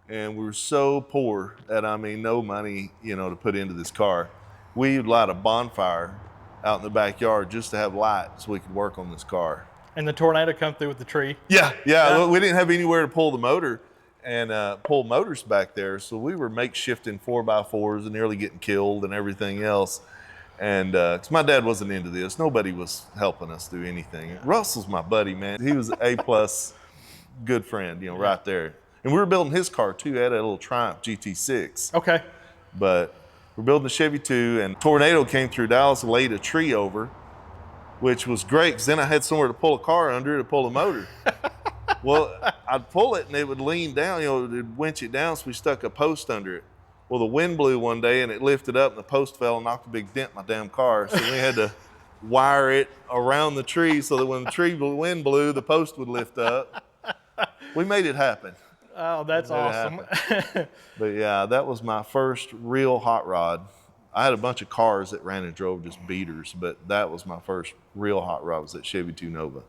And we were so poor that, I mean, no money, you know, to put into this car. We would light a bonfire out in the backyard just to have light so we could work on this car. And the tornado come through with the tree. Yeah. We didn't have anywhere to pull the motor and pull motors back there. So we were makeshifting 4x4s and nearly getting killed and everything else. And because my dad wasn't into this, nobody was helping us do anything. Russell's my buddy, man. He was an A+ good friend, you know, right there. And we were building his car too. He had a little Triumph GT6. Okay. But we're building a Chevy 2, and a tornado came through Dallas and laid a tree over, which was great because then I had somewhere to pull a car under to pull a motor. Well, I'd pull it and it would lean down, you know, it'd winch it down, so we stuck a post under it. Well, the wind blew one day and it lifted up and the post fell and knocked a big dent in my damn car. So we had to wire it around the tree so that when the wind blew, the post would lift up. We made it happen. Oh, that's awesome. But yeah, that was my first real hot rod. I had a bunch of cars that ran and drove just beaters, but that was my first real hot rod, was that Chevy 2 Nova.